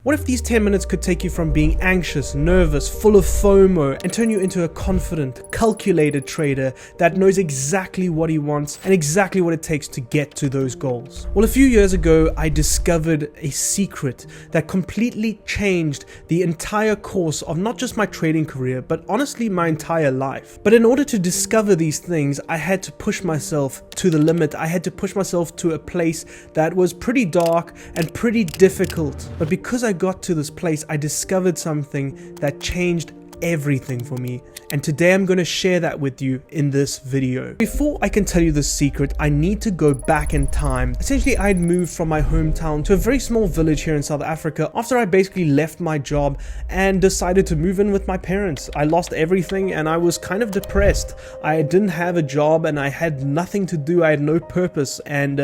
What if these 10 minutes could take you from being anxious, nervous, full of FOMO, and turn you into a confident, calculated trader that knows exactly what he wants and exactly what it takes to get to those goals? Well, a few years ago, I discovered a secret that completely changed the entire course of not just my trading career, but honestly my entire life. But in order to discover these things, I had to push myself to the limit. I had to push myself to a place that was pretty dark and pretty difficult. But because I got to this place, I discovered something that changed everything for me, and today I'm going to share that with you in this video. Before I can tell you this secret, I need to go back in time. Essentially, I had moved from my hometown to a very small village here in South Africa after I basically left my job and decided to move in with my parents. I lost everything and I was kind of depressed. I didn't have a job and I had nothing to do. I had no purpose, and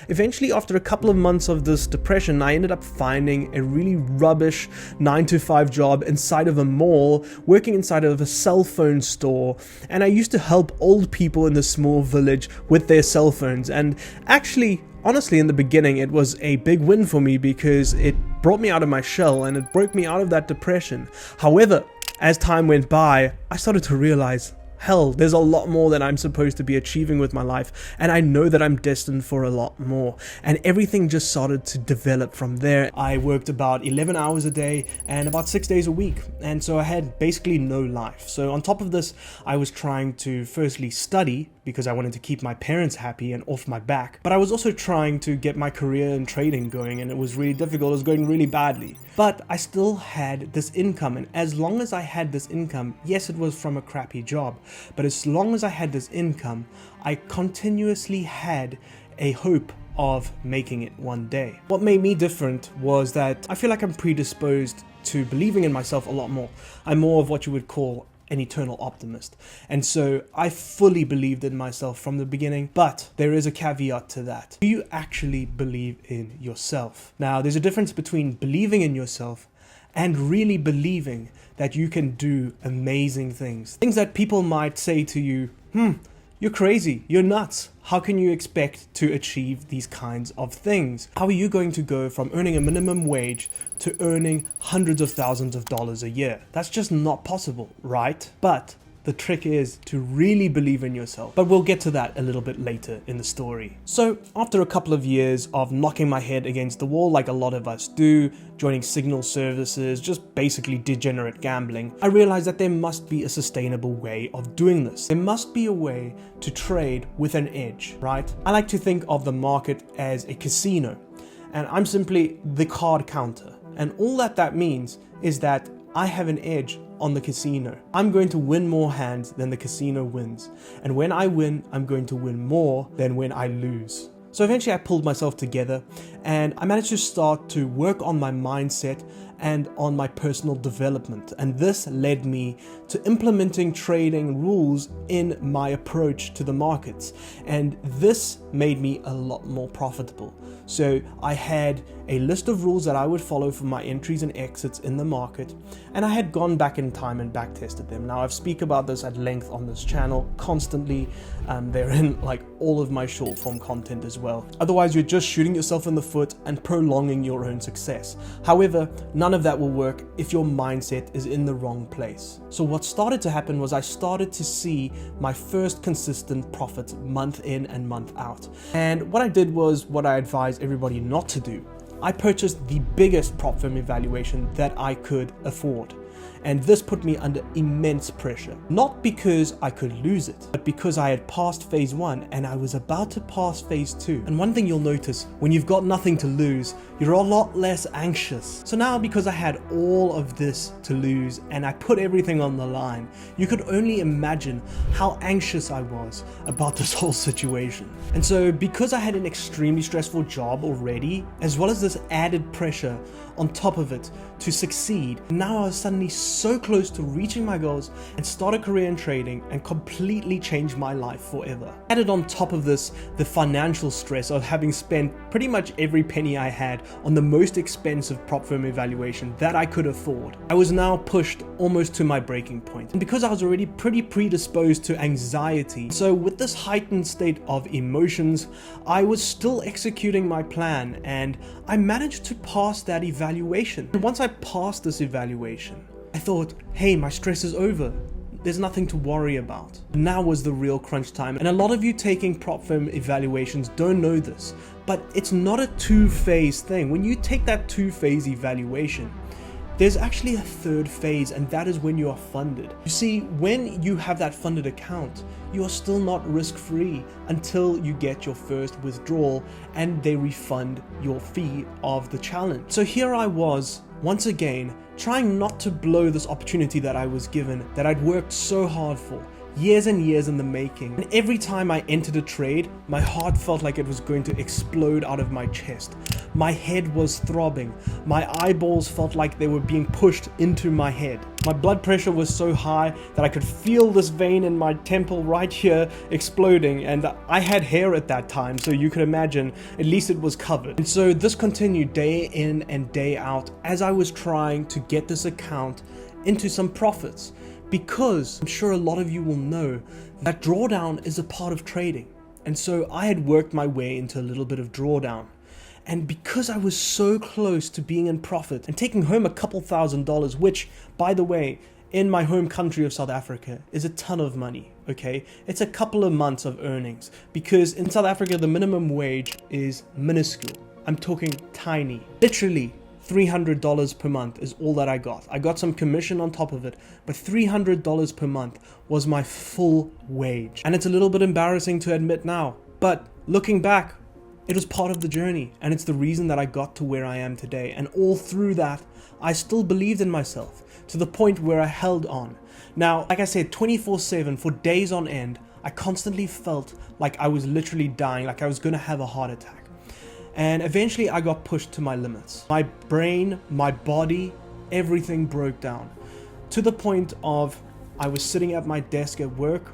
eventually, after a couple of months of this depression, I ended up finding a really rubbish 9-to-5 job inside of a mall, working inside of a cell phone store, and I used to help old people in this small village with their cell phones. And actually, honestly, in the beginning, it was a big win for me because it brought me out of my shell and it broke me out of that depression. However, as time went by, I started to realize, hell, there's a lot more that I'm supposed to be achieving with my life, and I know that I'm destined for a lot more. And everything just started to develop from there. I worked about 11 hours a day and about 6 days a week, and so I had basically no life. So on top of this, I was trying to firstly study because I wanted to keep my parents happy and off my back, but I was also trying to get my career in trading going, and it was really difficult. It was going really badly, but I still had this income, and as long as I had this income, yes, it was from a crappy job, but as long as I had this income, I continuously had a hope of making it one day. What made me different was that I feel like I'm predisposed to believing in myself a lot more. I'm more of what you would call an eternal optimist, and so I fully believed in myself from the beginning. But there is a caveat to that. Do you actually believe in yourself? Now, there's a difference between believing in yourself and really believing that you can do amazing things. Things that people might say to you, you're crazy, you're nuts. How can you expect to achieve these kinds of things? How are you going to go from earning a minimum wage to earning hundreds of thousands of dollars a year? That's just not possible, right? But the trick is to really believe in yourself. But we'll get to that a little bit later in the story. So after a couple of years of knocking my head against the wall like a lot of us do, joining signal services, just basically degenerate gambling, I realized that there must be a sustainable way of doing this. There must be a way to trade with an edge, right? I like to think of the market as a casino, and I'm simply the card counter. And all that means is that I have an edge on the casino. I'm going to win more hands than the casino wins. And when I win, I'm going to win more than when I lose. So eventually I pulled myself together and I managed to start to work on my mindset and on my personal development. And this led me to implementing trading rules in my approach to the markets. And this made me a lot more profitable. So I had a list of rules that I would follow for my entries and exits in the market, and I had gone back in time and back tested them. Now I've speak about this at length on this channel constantly. They're in like all of my short form content as well. Otherwise you're just shooting yourself in the foot and prolonging your own success. However, none of that will work if your mindset is in the wrong place. So what started to happen was I started to see my first consistent profits month in and month out. And what I did was what I advise everybody not to do. I purchased the biggest prop firm evaluation that I could afford. And this put me under immense pressure. Not because I could lose it, but because I had passed phase 1 and I was about to pass phase 2. And one thing you'll notice, when you've got nothing to lose, you're a lot less anxious. So now, because I had all of this to lose and I put everything on the line, you could only imagine how anxious I was about this whole situation. And so because I had an extremely stressful job already, as well as this added pressure on top of it to succeed, now I was suddenly so close to reaching my goals and start a career in trading and completely change my life forever. Added on top of this, the financial stress of having spent pretty much every penny I had on the most expensive prop firm evaluation that I could afford. I was now pushed almost to my breaking point. And because I was already pretty predisposed to anxiety, so with this heightened state of emotions, I was still executing my plan, and I managed to pass that evaluation evaluation. And once I passed this evaluation, I thought, hey, my stress is over. There's nothing to worry about. Now was the real crunch time. And a lot of you taking prop firm evaluations don't know this, but it's not a two-phase thing. When you take that two-phase evaluation, there's actually a third phase, and that is when you are funded. You see, when you have that funded account, you are still not risk-free until you get your first withdrawal and they refund your fee of the challenge. So here I was, once again, trying not to blow this opportunity that I was given, that I'd worked so hard for, years and years in the making. And every time I entered a trade, my heart felt like it was going to explode out of my chest. My head was throbbing. My eyeballs felt like they were being pushed into my head. My blood pressure was so high that I could feel this vein in my temple right here exploding, and I had hair at that time, so you could imagine at least it was covered. And so this continued day in and day out as I was trying to get this account into some profits. Because I'm sure a lot of you will know that drawdown is a part of trading. And so I had worked my way into a little bit of drawdown. And because I was so close to being in profit and taking home a couple $1,000s, which, by the way, in my home country of South Africa is a ton of money, okay? It's a couple of months of earnings, because in South Africa, the minimum wage is minuscule. I'm talking tiny. Literally, $300 per month is all that I got. I got some commission on top of it, but $300 per month was my full wage. And it's a little bit embarrassing to admit now, but looking back, it was part of the journey, and it's the reason that I got to where I am today. And all through that, I still believed in myself to the point where I held on. Now, like I said, 24/7 for days on end, I constantly felt like I was literally dying, like I was gonna have a heart attack. And eventually I got pushed to my limits. My brain, my body, everything broke down to the point of I was sitting at my desk at work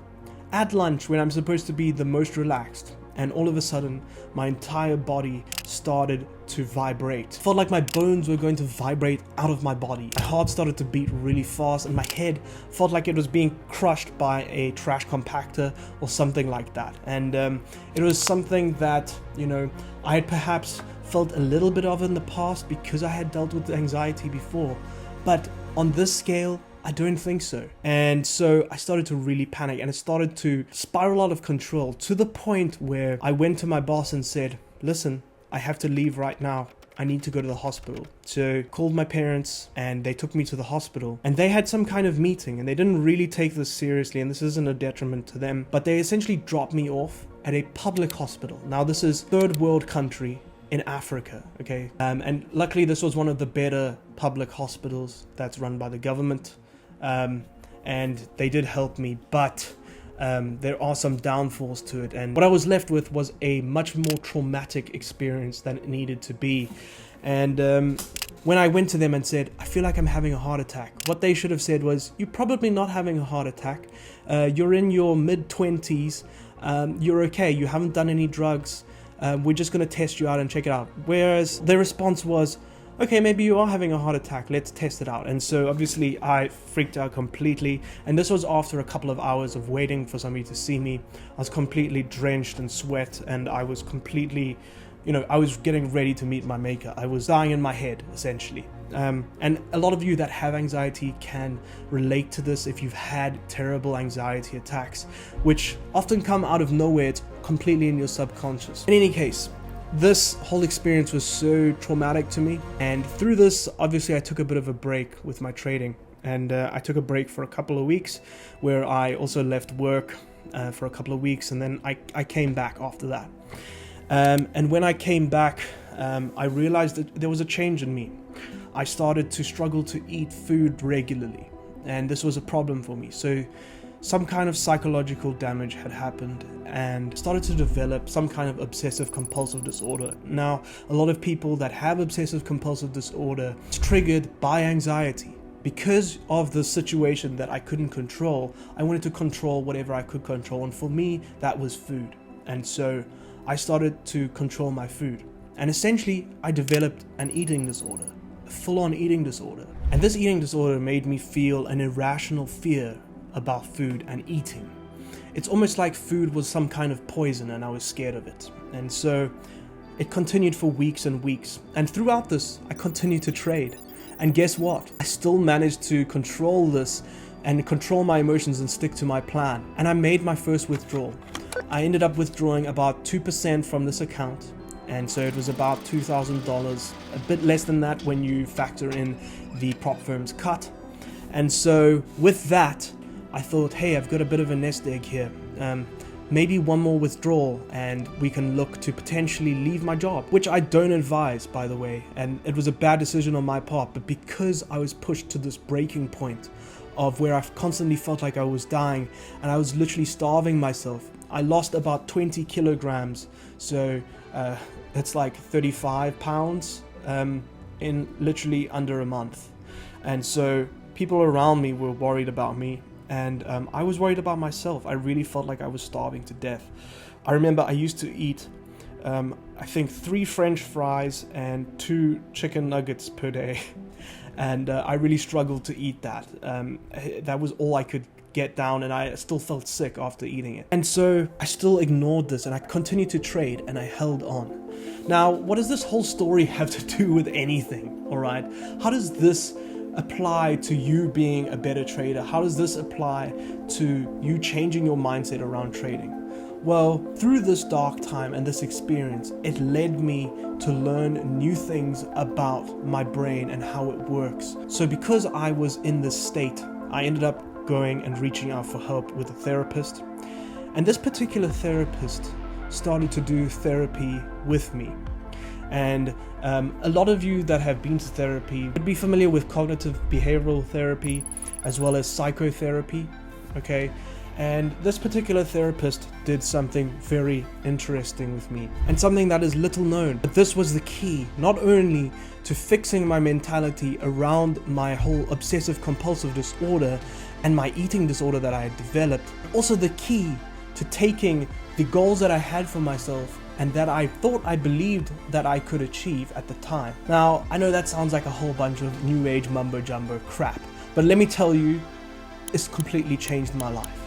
at lunch when I'm supposed to be the most relaxed. And all of a sudden, my entire body started to vibrate. Felt like my bones were going to vibrate out of my body. My heart started to beat really fast, and my head felt like it was being crushed by a trash compactor or something like that. And it was something that, you know, I had perhaps felt a little bit of in the past because I had dealt with anxiety before. But on this scale, I don't think so. And so I started to really panic, and it started to spiral out of control to the point where I went to my boss and said, listen, I have to leave right now. I need to go to the hospital. So called my parents and they took me to the hospital, and they had some kind of meeting, and they didn't really take this seriously, and this isn't a detriment to them, but they essentially dropped me off at a public hospital. Now this is third world country in Africa, okay? And luckily this was one of the better public hospitals that's run by the government. And they did help me, but there are some downfalls to it, and what I was left with was a much more traumatic experience than it needed to be. And when I went to them and said, I feel like I'm having a heart attack, what they should have said was, you're probably not having a heart attack, you're in your mid-20s, you're okay, you haven't done any drugs, we're just going to test you out and check it out. Whereas their response was, okay, maybe you are having a heart attack, let's test it out. And so obviously I freaked out completely, and this was after a couple of hours of waiting for somebody to see me. I was completely drenched in sweat, and I was completely, I was getting ready to meet my maker. I was dying in my head, essentially. And a lot of you that have anxiety can relate to this if you've had terrible anxiety attacks, which often come out of nowhere. It's completely in your subconscious. In any case, this whole experience was so traumatic to me, and through this, obviously I took a bit of a break with my trading, and I took a break for a couple of weeks where I also left work for a couple of weeks, and then I came back after that. And when I came back, I realized that there was a change in me. I started to struggle to eat food regularly, and this was a problem for me. So some kind of psychological damage had happened, and started to develop some kind of obsessive compulsive disorder. Now, a lot of people that have obsessive compulsive disorder is triggered by anxiety. Because of the situation that I couldn't control, I wanted to control whatever I could control, and for me, that was food. And so I started to control my food. And essentially, I developed an eating disorder, a full-on eating disorder. And this eating disorder made me feel an irrational fear about food and eating. It's almost like food was some kind of poison and I was scared of it. And so It continued for weeks and weeks, and throughout this, I continued to trade. And guess what? I still managed to control this and control my emotions and stick to my plan. And I made my first withdrawal. I ended up withdrawing about 2% from this account. And so it was about $2,000, a bit less than that when you factor in the prop firm's cut. And so with that, I thought, hey, I've got a bit of a nest egg here. Maybe one more withdrawal and we can look to potentially leave my job, which I don't advise, by the way. And it was a bad decision on my part, but because I was pushed to this breaking point of where I constantly felt like I was dying and I was literally starving myself, I lost about 20 kilograms. So it's like 35 pounds in literally under a month. And so people around me were worried about me. And I was worried about myself. I really felt like I was starving to death. I remember I used to eat, I think 3 French fries and 2 chicken nuggets per day. And I really struggled to eat that. That was all I could get down, and I still felt sick after eating it. And so I still ignored this and I continued to trade and I held on. Now, what does this whole story have to do with anything? All right. How does this apply to you being a better trader? How does this apply to you changing your mindset around trading? Well, through this dark time and this experience, it led me to learn new things about my brain and how it works. So because I was in this state, I ended up going and reaching out for help with a therapist. And this particular therapist started to do therapy with me. And a lot of you that have been to therapy would be familiar with cognitive behavioral therapy as well as psychotherapy, okay? And this particular therapist did something very interesting with me and something that is little known. But this was the key, not only to fixing my mentality around my whole obsessive compulsive disorder and my eating disorder that I had developed, also the key to taking the goals that I had for myself and that I thought I believed that I could achieve at the time. Now, I know that sounds like a whole bunch of new age mumbo jumbo crap, but let me tell you, it's completely changed my life.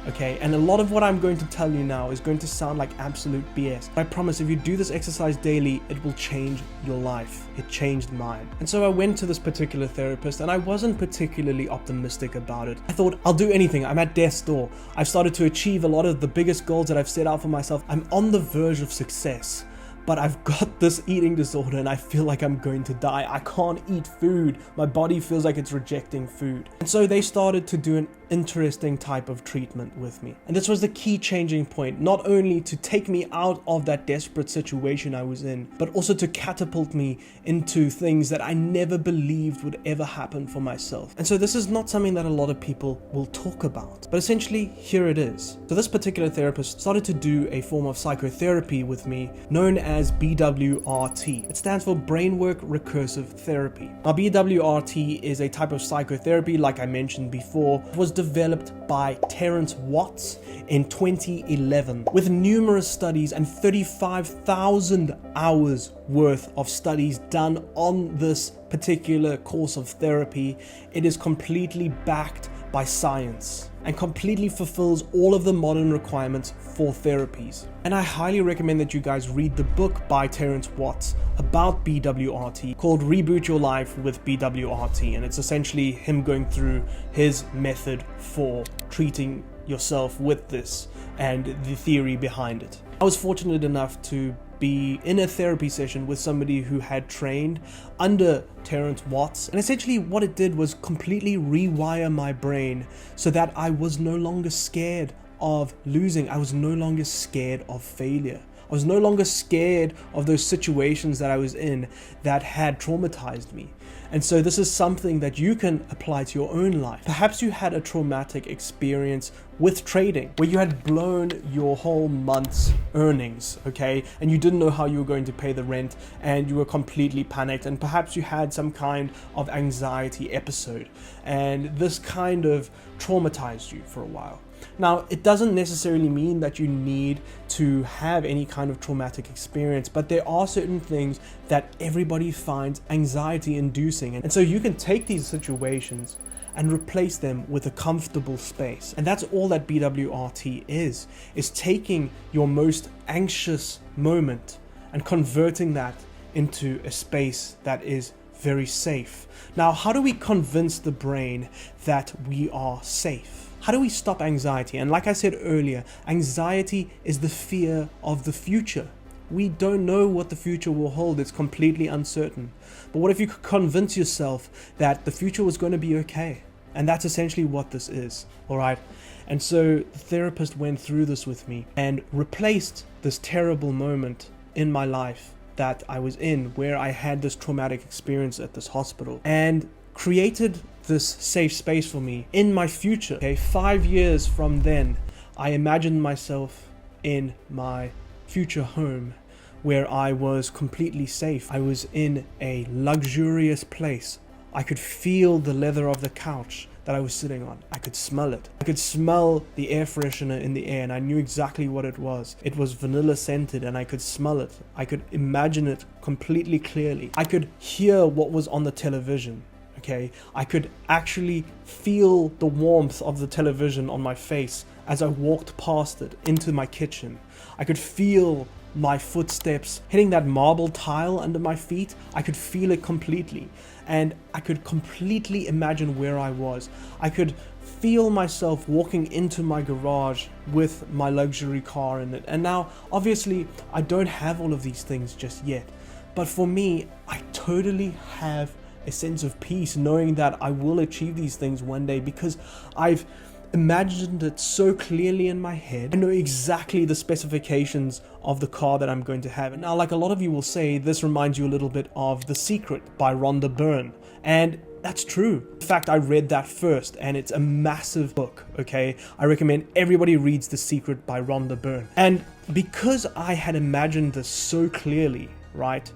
Okay, and a lot of what I'm going to tell you now is going to sound like absolute BS. I promise if you do this exercise daily, it will change your life. It changed mine. And so I went to this particular therapist and I wasn't particularly optimistic about it. I thought, I'll do anything. I'm at death's door. I've started to achieve a lot of the biggest goals that I've set out for myself. I'm on the verge of success. But I've got this eating disorder and I feel like I'm going to die. I can't eat food. My body feels like it's rejecting food. And so they started to do an interesting type of treatment with me. And this was the key changing point, not only to take me out of that desperate situation I was in, but also to catapult me into things that I never believed would ever happen for myself. And so this is not something that a lot of people will talk about, but essentially here it is. So this particular therapist started to do a form of psychotherapy with me known as BWRT. It stands for Brainwork Recursive Therapy. Now BWRT is a type of psychotherapy, like I mentioned before. It was developed by Terence Watts in 2011 with numerous studies and 35,000 hours worth of studies done on this particular course of therapy. It is completely backed by science and completely fulfills all of the modern requirements for therapies. And I highly recommend that you guys read the book by Terence Watts about BWRT called Reboot Your Life with BWRT. And it's essentially him going through his method for treating yourself with this and the theory behind it. I was fortunate enough to be in a therapy session with somebody who had trained under Terence Watts, and essentially what it did was completely rewire my brain so that I was no longer scared of losing. I was no longer scared of failure. I was no longer scared of those situations that I was in that had traumatized me. And so this is something that you can apply to your own life. Perhaps you had a traumatic experience with trading where you had blown your whole month's earnings, okay? And you didn't know how you were going to pay the rent and you were completely panicked, and perhaps you had some kind of anxiety episode and this kind of traumatized you for a while. Now, it doesn't necessarily mean that you need to have any kind of traumatic experience, but there are certain things that everybody finds anxiety inducing. And so you can take these situations and replace them with a comfortable space. And that's all that BWRT is taking your most anxious moment and converting that into a space that is very safe. Now, how do we convince the brain that we are safe? How do we stop anxiety? And like I said earlier, anxiety is the fear of the future. We don't know what the future will hold. It's completely uncertain. But what if you could convince yourself that the future was going to be okay? And that's essentially what this is, all right? And so the therapist went through this with me and replaced this terrible moment in my life that I was in, where I had this traumatic experience at this hospital, and created this safe space for me in my future. Okay, 5 years from then, I imagined myself in my future home where I was completely safe. I was in a luxurious place. I could feel the leather of the couch that I was sitting on. I could smell it. I could smell the air freshener in the air, and I knew exactly what it was. It was vanilla scented, and I could smell it. I could imagine it completely clearly. I could hear what was on the television. Okay, I could actually feel the warmth of the television on my face as I walked past it into my kitchen. I could feel my footsteps hitting that marble tile under my feet. I could feel it completely, and I could completely imagine where I was. I could feel myself walking into my garage with my luxury car in it. And now, obviously, I don't have all of these things just yet, but for me, I totally have a sense of peace knowing that I will achieve these things one day, because I've imagined it so clearly in my head. I know exactly the specifications of the car that I'm going to have. And now, like a lot of you will say, this reminds you a little bit of The Secret by Rhonda Byrne. And that's true. In fact, I read that first, and it's a massive book, okay? I recommend everybody reads The Secret by Rhonda Byrne. And because I had imagined this so clearly, right,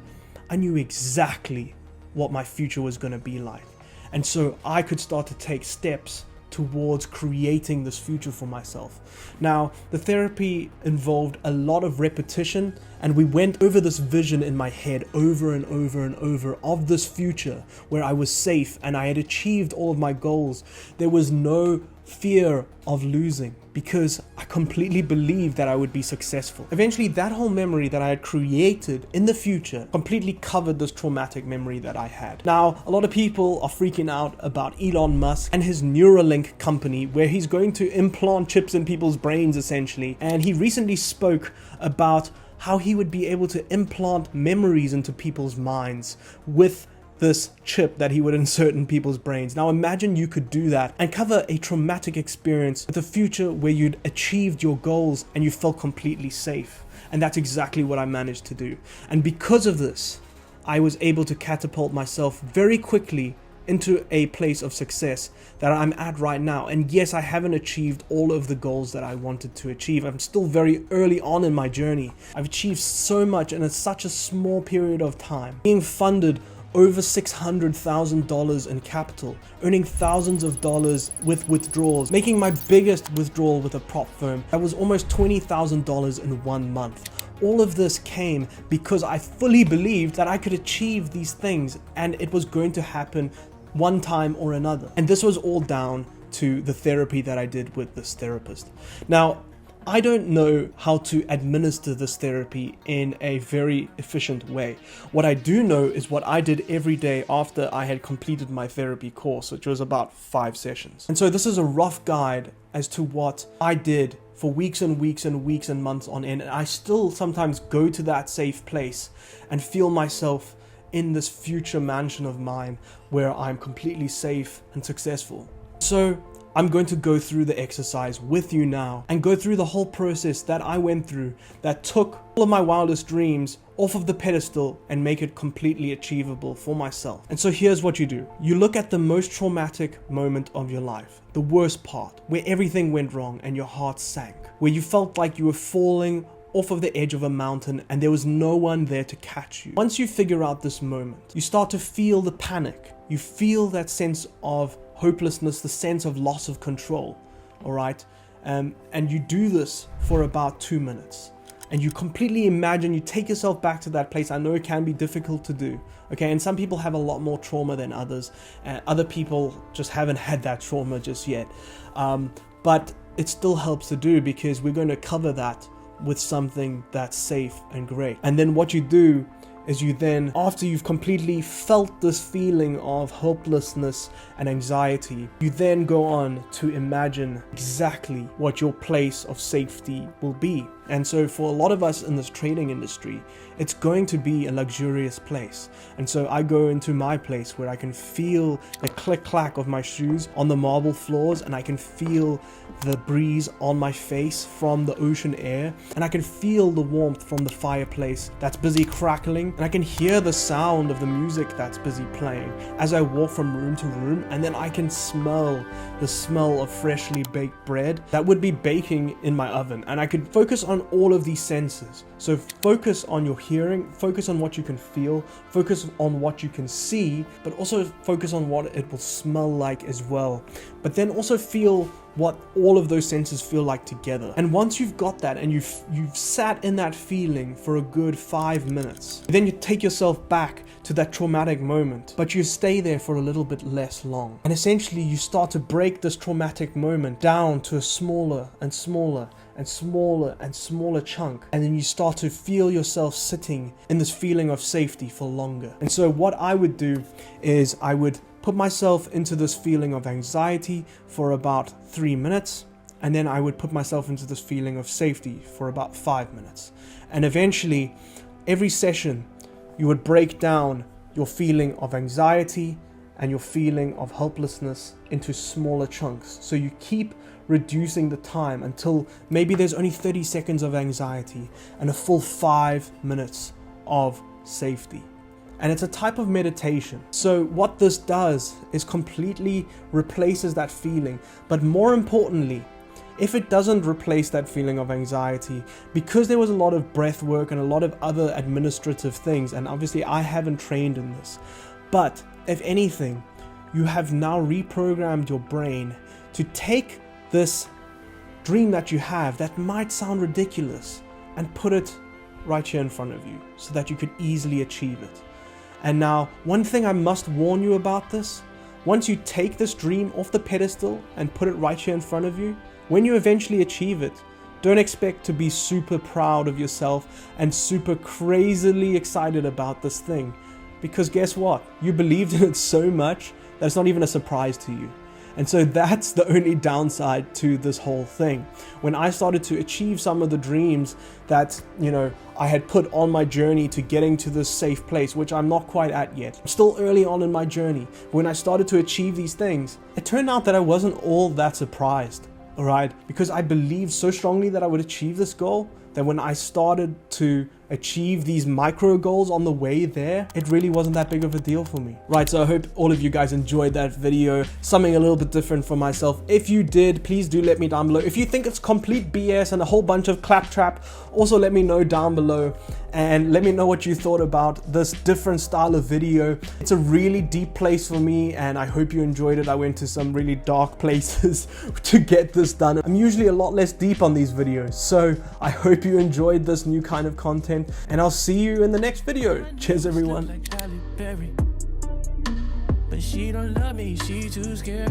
I knew exactly what my future was going to be like. And so I could start to take steps towards creating this future for myself. Now, the therapy involved a lot of repetition, and we went over this vision in my head over and over and over of this future where I was safe and I had achieved all of my goals. There was no fear of losing because I completely believed that I would be successful. Eventually, that whole memory that I had created in the future completely covered this traumatic memory that I had. Now, a lot of people are freaking out about Elon Musk and his Neuralink company, where he's going to implant chips in people's brains essentially. And he recently spoke about how he would be able to implant memories into people's minds with this chip that he would insert in people's brains. Now imagine you could do that and cover a traumatic experience with a future where you'd achieved your goals and you felt completely safe. And that's exactly what I managed to do. And because of this, I was able to catapult myself very quickly into a place of success that I'm at right now. And yes, I haven't achieved all of the goals that I wanted to achieve. I'm still very early on in my journey. I've achieved so much in such a small period of time. Being funded over $600,000 in capital, earning thousands of dollars with withdrawals, making my biggest withdrawal with a prop firm that was almost $20,000 in 1 month. All of this came because I fully believed that I could achieve these things and it was going to happen one time or another. And this was all down to the therapy that I did with this therapist. Now, I don't know how to administer this therapy in a very efficient way. What I do know is what I did every day after I had completed my therapy course, which was about 5 sessions. And so this is a rough guide as to what I did for weeks and weeks and weeks and months on end. And I still sometimes go to that safe place and feel myself in this future mansion of mine where I'm completely safe and successful. So I'm going to go through the exercise with you now and go through the whole process that I went through that took all of my wildest dreams off of the pedestal and make it completely achievable for myself. And so here's what you do. You look at the most traumatic moment of your life, the worst part, where everything went wrong and your heart sank, where you felt like you were falling off of the edge of a mountain and there was no one there to catch you. Once you figure out this moment, you start to feel the panic. You feel that sense of hopelessness, the sense of loss of control, all right? And you do this for about 2 minutes. And you completely imagine, you take yourself back to that place. I know it can be difficult to do, okay? And some people have a lot more trauma than others. Other people just haven't had that trauma just yet. But it still helps to do because we're going to cover that with something that's safe and great. And then what you do is you then, after you've completely felt this feeling of helplessness and anxiety, you then go on to imagine exactly what your place of safety will be. And so for a lot of us in this trading industry, it's going to be a luxurious place. And so I go into my place where I can feel the click clack of my shoes on the marble floors, and I can feel the breeze on my face from the ocean air, and I can feel the warmth from the fireplace that's busy crackling, and I can hear the sound of the music that's busy playing as I walk from room to room. And then I can smell the smell of freshly baked bread that would be baking in my oven, and I could focus on all of these senses. So focus on your hearing, focus on what you can feel, focus on what you can see, but also focus on what it will smell like as well. But then also feel what all of those senses feel like together. And once you've got that and you've sat in that feeling for a good 5 minutes, then you take yourself back to that traumatic moment, but you stay there for a little bit less long. And essentially you start to break this traumatic moment down to a smaller and smaller and smaller and smaller chunk. And then you start to feel yourself sitting in this feeling of safety for longer. And so what I would do is I would put myself into this feeling of anxiety for about 3 minutes, and then I would put myself into this feeling of safety for about 5 minutes. And eventually, every session, you would break down your feeling of anxiety and your feeling of helplessness into smaller chunks. So you keep reducing the time until maybe there's only 30 seconds of anxiety and a full 5 minutes of safety. And it's a type of meditation. So what this does is completely replaces that feeling. But more importantly, if it doesn't replace that feeling of anxiety, because there was a lot of breath work and a lot of other administrative things, and obviously I haven't trained in this, but if anything, you have now reprogrammed your brain to take this dream that you have that might sound ridiculous and put it right here in front of you so that you could easily achieve it. And now, one thing I must warn you about this, once you take this dream off the pedestal and put it right here in front of you, when you eventually achieve it, don't expect to be super proud of yourself and super crazily excited about this thing. Because guess what? You believed in it so much that it's not even a surprise to you. And so that's the only downside to this whole thing. When I started to achieve some of the dreams that, I had put on my journey to getting to this safe place, which I'm not quite at yet. I'm still early on in my journey. When I started to achieve these things, it turned out that I wasn't all that surprised, all right? Because I believed so strongly that I would achieve this goal that when I started to achieve these micro goals on the way there, it really wasn't that big of a deal for me. Right, so I hope all of you guys enjoyed that video, something a little bit different for myself. If you did, please do let me down below. If you think it's complete BS and a whole bunch of claptrap, also let me know down below and let me know what you thought about this different style of video. It's a really deep place for me and I hope you enjoyed it. I went to some really dark places to get this done. I'm usually a lot less deep on these videos, so I hope you enjoyed this new kind of content. And I'll see you in the next video. Cheers, everyone. But she don't love me, she too scary.